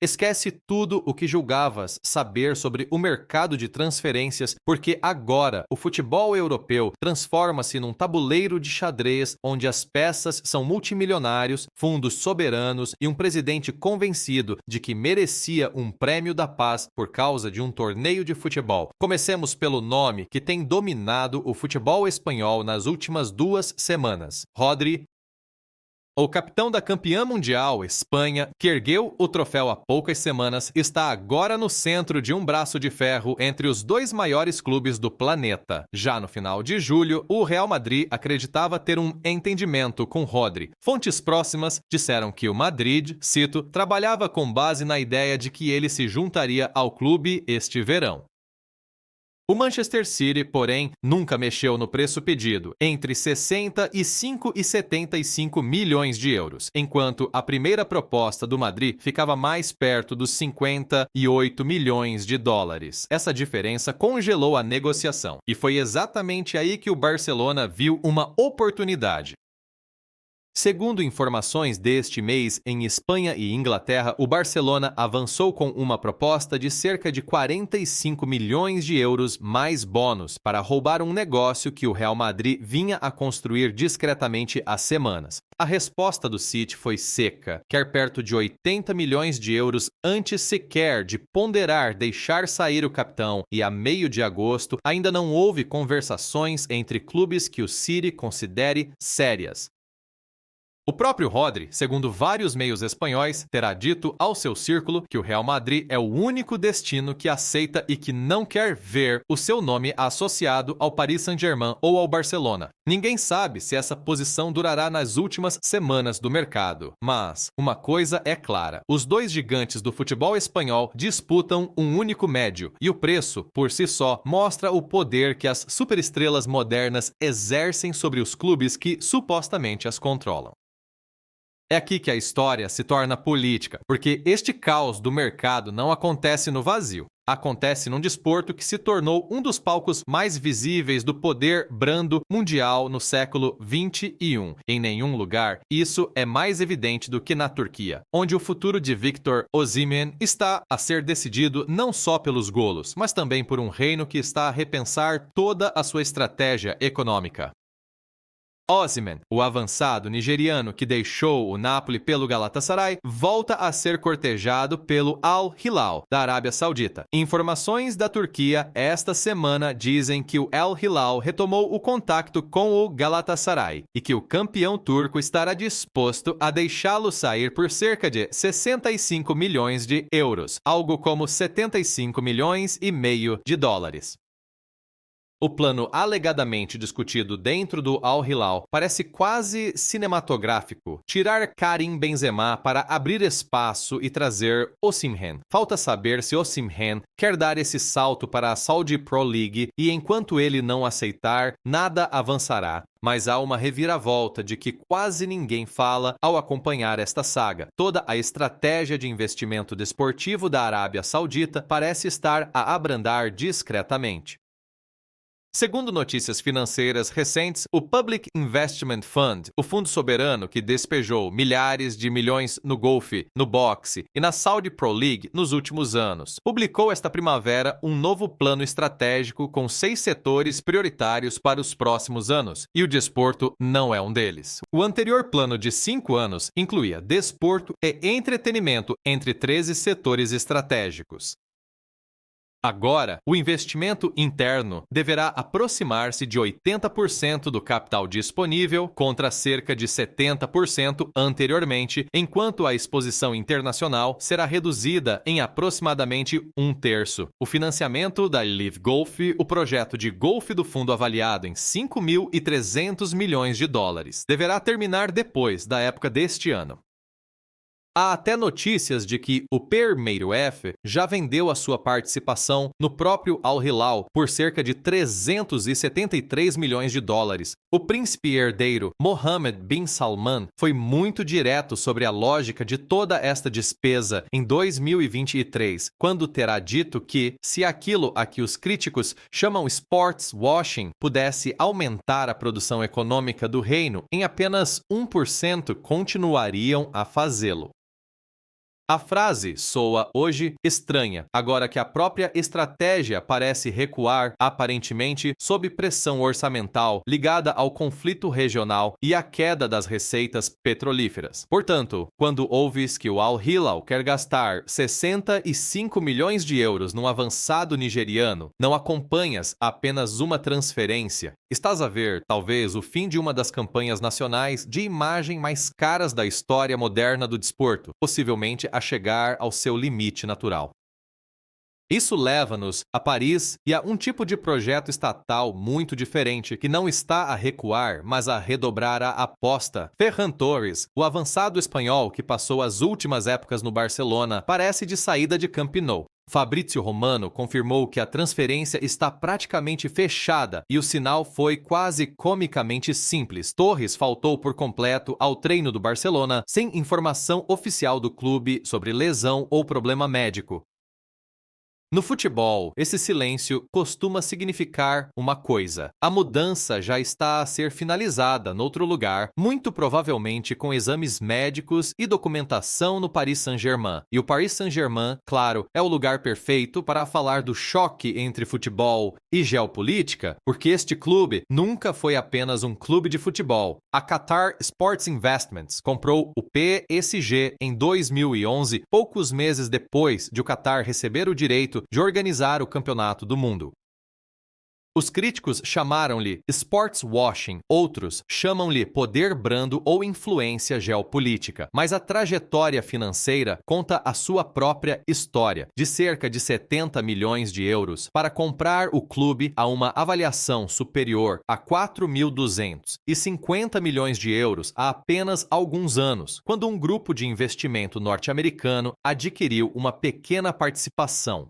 Esquece tudo o que julgavas saber sobre o mercado de transferências, porque agora o futebol europeu transforma-se num tabuleiro de xadrez onde as peças são multimilionários, fundos soberanos e um presidente convencido de que merecia um prêmio da paz por causa de um torneio de futebol. Comecemos pelo nome que tem dominado o futebol espanhol nas últimas 2 semanas: Rodri. O capitão da campeã mundial, Espanha, que ergueu o troféu há poucas semanas, está agora no centro de um braço de ferro entre os 2 maiores clubes do planeta. Já no final de julho, o Real Madrid acreditava ter um entendimento com Rodri. Fontes próximas disseram que o Madrid, cito, trabalhava com base na ideia de que ele se juntaria ao clube este verão. O Manchester City, porém, nunca mexeu no preço pedido, entre 65 e 75 milhões de euros, enquanto a primeira proposta do Madrid ficava mais perto dos 58 milhões de dólares. Essa diferença congelou a negociação, e foi exatamente aí que o Barcelona viu uma oportunidade. Segundo informações deste mês, em Espanha e Inglaterra, o Barcelona avançou com uma proposta de cerca de 45 milhões de euros mais bônus para roubar um negócio que o Real Madrid vinha a construir discretamente há semanas. A resposta do City foi seca, quer perto de 80 milhões de euros antes sequer de ponderar deixar sair o capitão, e a meio de agosto ainda não houve conversações entre clubes que o City considere sérias. O próprio Rodri, segundo vários meios espanhóis, terá dito ao seu círculo que o Real Madrid é o único destino que aceita e que não quer ver o seu nome associado ao Paris Saint-Germain ou ao Barcelona. Ninguém sabe se essa posição durará nas últimas semanas do mercado. Mas uma coisa é clara: os 2 gigantes do futebol espanhol disputam um único médio, e o preço, por si só, mostra o poder que as superestrelas modernas exercem sobre os clubes que supostamente as controlam. É aqui que a história se torna política, porque este caos do mercado não acontece no vazio. Acontece num desporto que se tornou um dos palcos mais visíveis do poder brando mundial no século XXI. Em nenhum lugar isso é mais evidente do que na Turquia, onde o futuro de Victor Osimhen está a ser decidido não só pelos golos, mas também por um reino que está a repensar toda a sua estratégia econômica. Osimhen, o avançado nigeriano que deixou o Napoli pelo Galatasaray, volta a ser cortejado pelo Al Hilal, da Arábia Saudita. Informações da Turquia esta semana dizem que o Al Hilal retomou o contato com o Galatasaray e que o campeão turco estará disposto a deixá-lo sair por cerca de 65 milhões de euros, algo como 75 milhões e meio de dólares. O plano alegadamente discutido dentro do Al Hilal parece quase cinematográfico: tirar Karim Benzema para abrir espaço e trazer Osimhen. Falta saber se Osimhen quer dar esse salto para a Saudi Pro League, e enquanto ele não aceitar, nada avançará. Mas há uma reviravolta de que quase ninguém fala ao acompanhar esta saga. Toda a estratégia de investimento desportivo da Arábia Saudita parece estar a abrandar discretamente. Segundo notícias financeiras recentes, o Public Investment Fund, o fundo soberano que despejou milhares de milhões no golfe, no boxe e na Saudi Pro League nos últimos anos, publicou esta primavera um novo plano estratégico com 6 setores prioritários para os próximos anos, e o desporto não é um deles. O anterior plano de 5 anos incluía desporto e entretenimento entre 13 setores estratégicos. Agora, o investimento interno deverá aproximar-se de 80% do capital disponível, contra cerca de 70% anteriormente, enquanto a exposição internacional será reduzida em aproximadamente 1/3. O financiamento da LIV Golf, o projeto de golfe do fundo avaliado em 5.300 milhões de dólares, deverá terminar depois da época deste ano. Há até notícias de que o Primeiro F já vendeu a sua participação no próprio Al Hilal por cerca de 373 milhões de dólares. O príncipe herdeiro Mohammed bin Salman foi muito direto sobre a lógica de toda esta despesa em 2023, quando terá dito que, se aquilo a que os críticos chamam sports washing pudesse aumentar a produção econômica do reino em apenas 1%, continuariam a fazê-lo. A frase soa hoje estranha, agora que a própria estratégia parece recuar, aparentemente sob pressão orçamental ligada ao conflito regional e à queda das receitas petrolíferas. Portanto, quando ouves que o Al Hilal quer gastar 65 milhões de euros num avançado nigeriano, não acompanhas apenas uma transferência. Estás a ver, talvez, o fim de uma das campanhas nacionais de imagem mais caras da história moderna do desporto, possivelmente a chegar ao seu limite natural. Isso leva-nos a Paris e a um tipo de projeto estatal muito diferente que não está a recuar, mas a redobrar a aposta. Ferran Torres, o avançado espanhol que passou as últimas épocas no Barcelona, parece de saída de Camp Nou. Fabrizio Romano confirmou que a transferência está praticamente fechada e o sinal foi quase comicamente simples. Torres faltou por completo ao treino do Barcelona sem informação oficial do clube sobre lesão ou problema médico. No futebol, esse silêncio costuma significar uma coisa: a mudança já está a ser finalizada noutro lugar, muito provavelmente com exames médicos e documentação no Paris Saint-Germain. E o Paris Saint-Germain, claro, é o lugar perfeito para falar do choque entre futebol e geopolítica, porque este clube nunca foi apenas um clube de futebol. A Qatar Sports Investments comprou o PSG em 2011, poucos meses depois de o Qatar receber o direito de organizar o Campeonato do Mundo. Os críticos chamaram-lhe sports washing, outros chamam-lhe poder brando ou influência geopolítica. Mas a trajetória financeira conta a sua própria história, de cerca de 70 milhões de euros, para comprar o clube a uma avaliação superior a 4.250 milhões de euros há apenas alguns anos, quando um grupo de investimento norte-americano adquiriu uma pequena participação.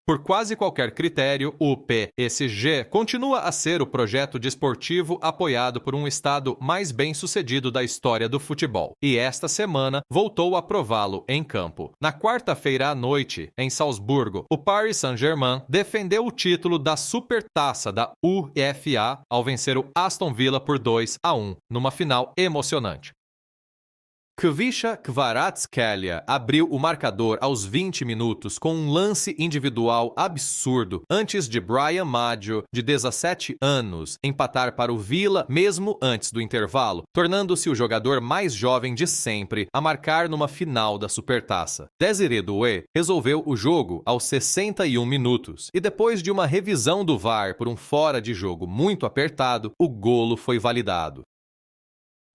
Por quase qualquer critério, o PSG continua a ser o projeto desportivo apoiado por um estado mais bem-sucedido da história do futebol, e esta semana voltou a prová-lo em campo. Na quarta-feira à noite, em Salzburgo, o Paris Saint-Germain defendeu o título da Supertaça da UEFA ao vencer o Aston Villa por 2-1, numa final emocionante. Kvisha Kvaratskhelia abriu o marcador aos 20 minutos com um lance individual absurdo, antes de Brian Maggio, de 17 anos, empatar para o Villa mesmo antes do intervalo, tornando-se o jogador mais jovem de sempre a marcar numa final da Supertaça. Désiré Doué resolveu o jogo aos 61 minutos, e depois de uma revisão do VAR por um fora de jogo muito apertado, o golo foi validado.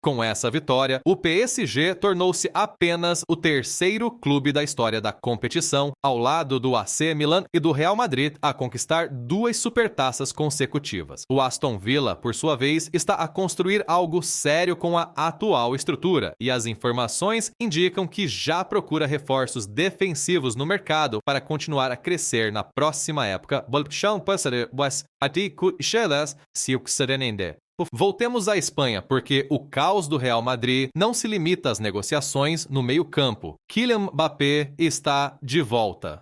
Com essa vitória, o PSG tornou-se apenas o terceiro clube da história da competição, ao lado do AC Milan e do Real Madrid, a conquistar 2 supertaças consecutivas. O Aston Villa, por sua vez, está a construir algo sério com a atual estrutura, e as informações indicam que já procura reforços defensivos no mercado para continuar a crescer na próxima época. Voltemos à Espanha, porque o caos do Real Madrid não se limita às negociações no meio-campo. Kylian Mbappé está de volta.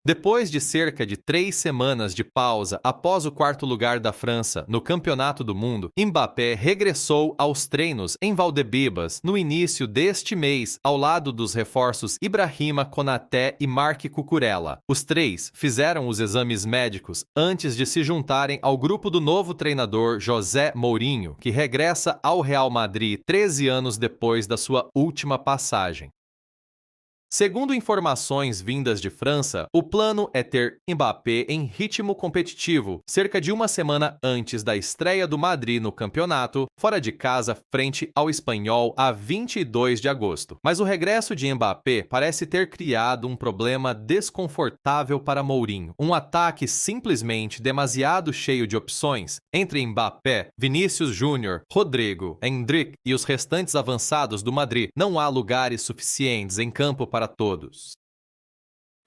Depois de cerca de 3 semanas de pausa após o 4º lugar da França no Campeonato do Mundo, Mbappé regressou aos treinos em Valdebebas no início deste mês, ao lado dos reforços Ibrahima Konaté e Marc Cucurella. Os 3 fizeram os exames médicos antes de se juntarem ao grupo do novo treinador José Mourinho, que regressa ao Real Madrid 13 anos depois da sua última passagem. Segundo informações vindas de França, o plano é ter Mbappé em ritmo competitivo cerca de uma semana antes da estreia do Madrid no campeonato, fora de casa frente ao Espanhol a 22 de agosto. Mas o regresso de Mbappé parece ter criado um problema desconfortável para Mourinho. Um ataque simplesmente demasiado cheio de opções. Entre Mbappé, Vinícius Júnior, Rodrigo, Endrick e os restantes avançados do Madrid, não há lugares suficientes em campo para todos.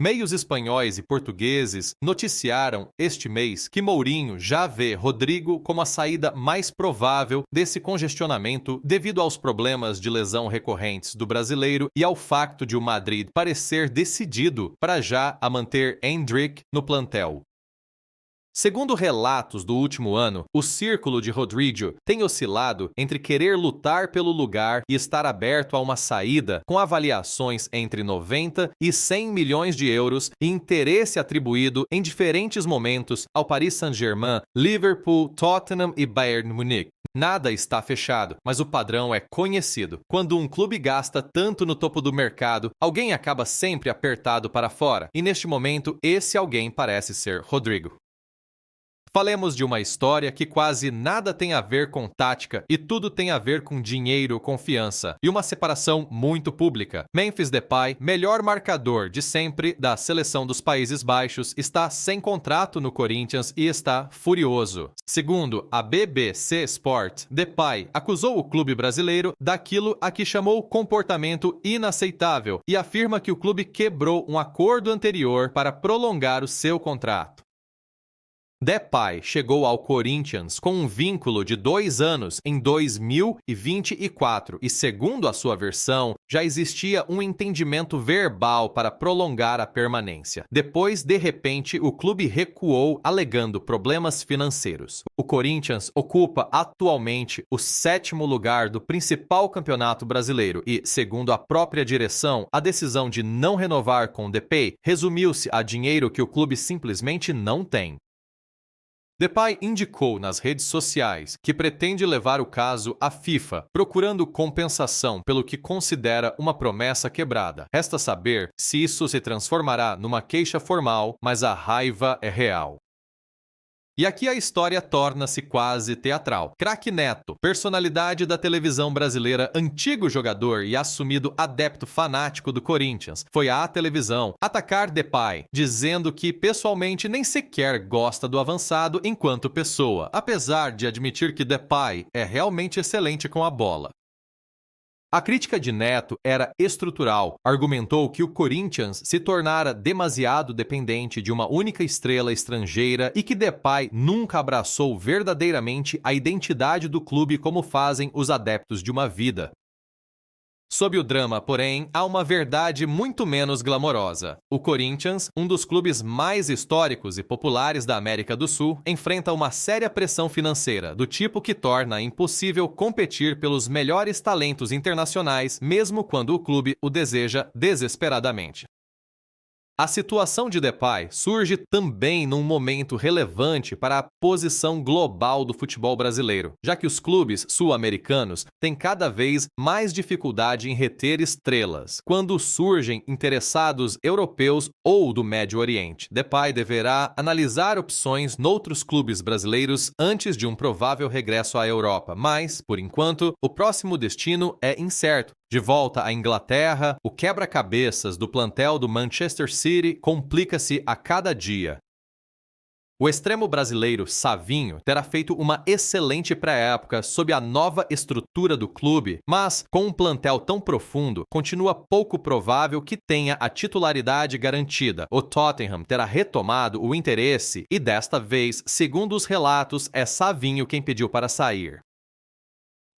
Meios espanhóis e portugueses noticiaram este mês que Mourinho já vê Rodrigo como a saída mais provável desse congestionamento devido aos problemas de lesão recorrentes do brasileiro e ao facto de o Madrid parecer decidido para já a manter Endrick no plantel. Segundo relatos do último ano, o círculo de Rodrigo tem oscilado entre querer lutar pelo lugar e estar aberto a uma saída com avaliações entre 90 e 100 milhões de euros e interesse atribuído em diferentes momentos ao Paris Saint-Germain, Liverpool, Tottenham e Bayern Munique. Nada está fechado, mas o padrão é conhecido. Quando um clube gasta tanto no topo do mercado, alguém acaba sempre apertado para fora, e neste momento esse alguém parece ser Rodrigo. Falemos de uma história que quase nada tem a ver com tática e tudo tem a ver com dinheiro, confiança e uma separação muito pública. Memphis Depay, melhor marcador de sempre da seleção dos Países Baixos, está sem contrato no Corinthians e está furioso. Segundo a BBC Sport, Depay acusou o clube brasileiro daquilo a que chamou comportamento inaceitável e afirma que o clube quebrou um acordo anterior para prolongar o seu contrato. Depay chegou ao Corinthians com um vínculo de 2 anos em 2024 e, segundo a sua versão, já existia um entendimento verbal para prolongar a permanência. Depois, de repente, o clube recuou alegando problemas financeiros. O Corinthians ocupa atualmente o 7º lugar do principal campeonato brasileiro e, segundo a própria direção, a decisão de não renovar com Depay resumiu-se a dinheiro que o clube simplesmente não tem. Depay indicou nas redes sociais que pretende levar o caso à FIFA, procurando compensação pelo que considera uma promessa quebrada. Resta saber se isso se transformará numa queixa formal, mas a raiva é real. E aqui a história torna-se quase teatral. Craque Neto, personalidade da televisão brasileira, antigo jogador e assumido adepto fanático do Corinthians, foi à televisão atacar Depay, dizendo que pessoalmente nem sequer gosta do avançado enquanto pessoa, apesar de admitir que Depay é realmente excelente com a bola. A crítica de Neto era estrutural. Argumentou que o Corinthians se tornara demasiado dependente de uma única estrela estrangeira e que Depay nunca abraçou verdadeiramente a identidade do clube como fazem os adeptos de uma vida. Sob o drama, porém, há uma verdade muito menos glamourosa. O Corinthians, um dos clubes mais históricos e populares da América do Sul, enfrenta uma séria pressão financeira, do tipo que torna impossível competir pelos melhores talentos internacionais, mesmo quando o clube o deseja desesperadamente. A situação de Depay surge também num momento relevante para a posição global do futebol brasileiro, já que os clubes sul-americanos têm cada vez mais dificuldade em reter estrelas. Quando surgem interessados europeus ou do Médio Oriente, Depay deverá analisar opções noutros clubes brasileiros antes de um provável regresso à Europa, mas, por enquanto, o próximo destino é incerto. De volta à Inglaterra, o quebra-cabeças do plantel do Manchester City complica-se a cada dia. O extremo brasileiro Savinho terá feito uma excelente pré-época sob a nova estrutura do clube, mas, com um plantel tão profundo, continua pouco provável que tenha a titularidade garantida. O Tottenham terá retomado o interesse e, desta vez, segundo os relatos, é Savinho quem pediu para sair.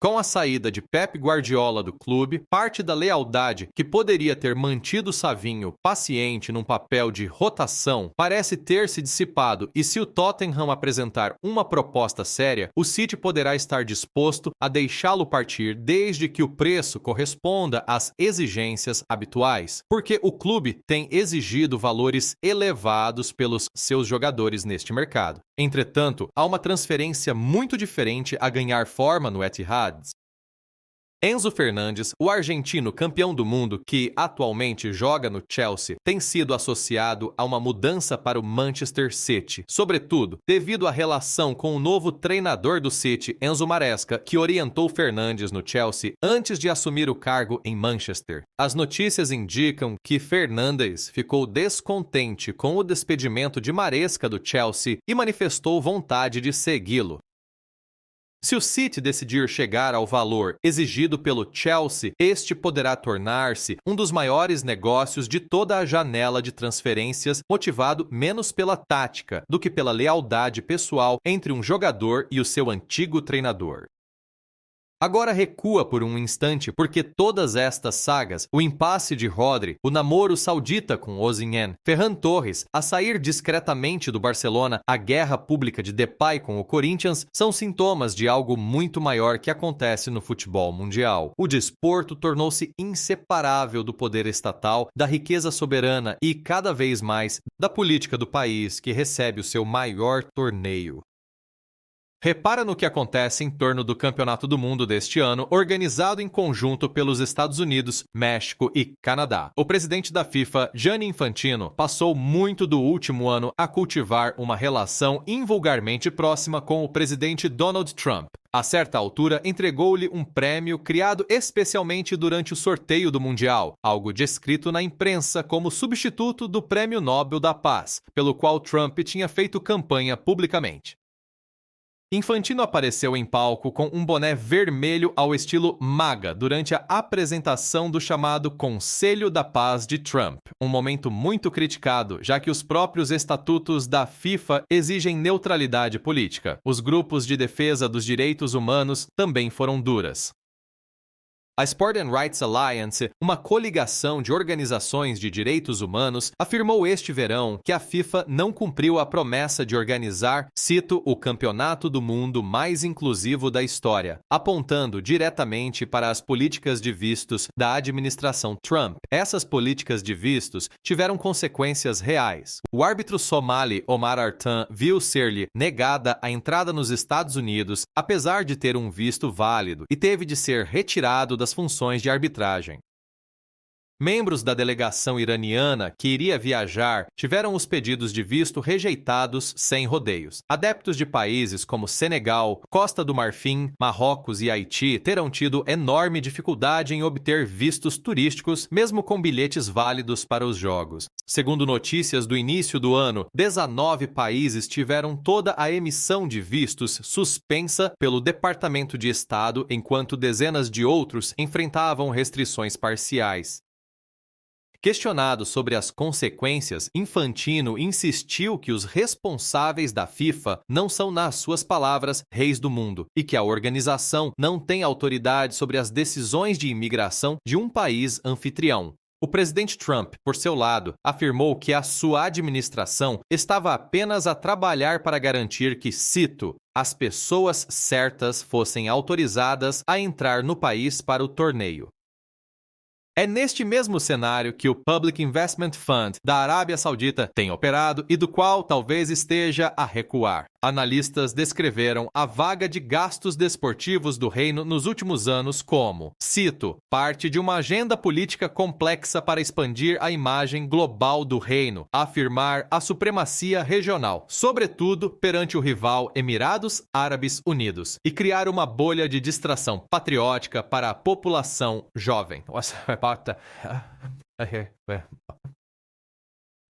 Com a saída de Pep Guardiola do clube, parte da lealdade que poderia ter mantido Savinho paciente num papel de rotação parece ter se dissipado e se o Tottenham apresentar uma proposta séria, o City poderá estar disposto a deixá-lo partir desde que o preço corresponda às exigências habituais, porque o clube tem exigido valores elevados pelos seus jogadores neste mercado. Entretanto, há uma transferência muito diferente a ganhar forma no Etihad. Enzo Fernandes, o argentino campeão do mundo que atualmente joga no Chelsea, tem sido associado a uma mudança para o Manchester City, sobretudo devido à relação com o novo treinador do City, Enzo Maresca, que orientou Fernandes no Chelsea antes de assumir o cargo em Manchester. As notícias indicam que Fernandes ficou descontente com o despedimento de Maresca do Chelsea e manifestou vontade de segui-lo. Se o City decidir chegar ao valor exigido pelo Chelsea, este poderá tornar-se um dos maiores negócios de toda a janela de transferências, motivado menos pela tática do que pela lealdade pessoal entre um jogador e o seu antigo treinador. Agora recua por um instante porque todas estas sagas, o impasse de Rodri, o namoro saudita com Osimhen, Ferran Torres, a sair discretamente do Barcelona, a guerra pública de Depay com o Corinthians, são sintomas de algo muito maior que acontece no futebol mundial. O desporto tornou-se inseparável do poder estatal, da riqueza soberana e, cada vez mais, da política do país que recebe o seu maior torneio. Repara no que acontece em torno do Campeonato do Mundo deste ano, organizado em conjunto pelos Estados Unidos, México e Canadá. O presidente da FIFA, Gianni Infantino, passou muito do último ano a cultivar uma relação invulgarmente próxima com o presidente Donald Trump. A certa altura, entregou-lhe um prêmio criado especialmente durante o sorteio do Mundial, algo descrito na imprensa como substituto do Prêmio Nobel da Paz, pelo qual Trump tinha feito campanha publicamente. Infantino apareceu em palco com um boné vermelho ao estilo MAGA durante a apresentação do chamado Conselho da Paz de Trump, um momento muito criticado, já que os próprios estatutos da FIFA exigem neutralidade política. Os grupos de defesa dos direitos humanos também foram duras. A Sport and Rights Alliance, uma coligação de organizações de direitos humanos, afirmou este verão que a FIFA não cumpriu a promessa de organizar, cito, o campeonato do mundo mais inclusivo da história, apontando diretamente para as políticas de vistos da administração Trump. Essas políticas de vistos tiveram consequências reais. O árbitro somali Omar Artan viu ser-lhe negada a entrada nos Estados Unidos, apesar de ter um visto válido, e teve de ser retirado das funções de arbitragem. Membros da delegação iraniana que iria viajar tiveram os pedidos de visto rejeitados sem rodeios. Adeptos de países como Senegal, Costa do Marfim, Marrocos e Haiti terão tido enorme dificuldade em obter vistos turísticos, mesmo com bilhetes válidos para os jogos. Segundo notícias do início do ano, 19 países tiveram toda a emissão de vistos suspensa pelo Departamento de Estado, enquanto dezenas de outros enfrentavam restrições parciais. Questionado sobre as consequências, Infantino insistiu que os responsáveis da FIFA não são, nas suas palavras, reis do mundo e que a organização não tem autoridade sobre as decisões de imigração de um país anfitrião. O presidente Trump, por seu lado, afirmou que a sua administração estava apenas a trabalhar para garantir que, cito, as pessoas certas fossem autorizadas a entrar no país para o torneio. É neste mesmo cenário que o Public Investment Fund da Arábia Saudita tem operado e do qual talvez esteja a recuar. Analistas descreveram a vaga de gastos desportivos do reino nos últimos anos como, cito, parte de uma agenda política complexa para expandir a imagem global do reino, afirmar a supremacia regional, sobretudo perante o rival Emirados Árabes Unidos, e criar uma bolha de distração patriótica para a população jovem.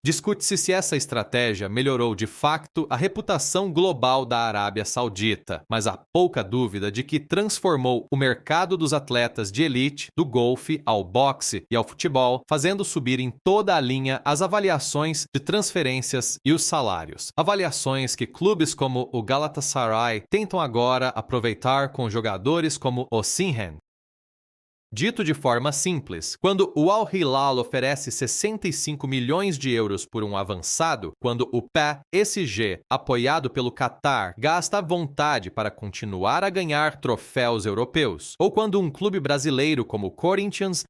Discute-se se essa estratégia melhorou de facto a reputação global da Arábia Saudita, mas há pouca dúvida de que transformou o mercado dos atletas de elite, do golfe ao boxe e ao futebol, fazendo subir em toda a linha as avaliações de transferências e os salários. Avaliações que clubes como o Galatasaray tentam agora aproveitar com jogadores como Osimhen. Dito de forma simples, quando o Al Hilal oferece 65 milhões de euros por um avançado, quando o PSG, apoiado pelo Qatar, gasta à vontade para continuar a ganhar troféus europeus, ou quando um clube brasileiro como o Corinthians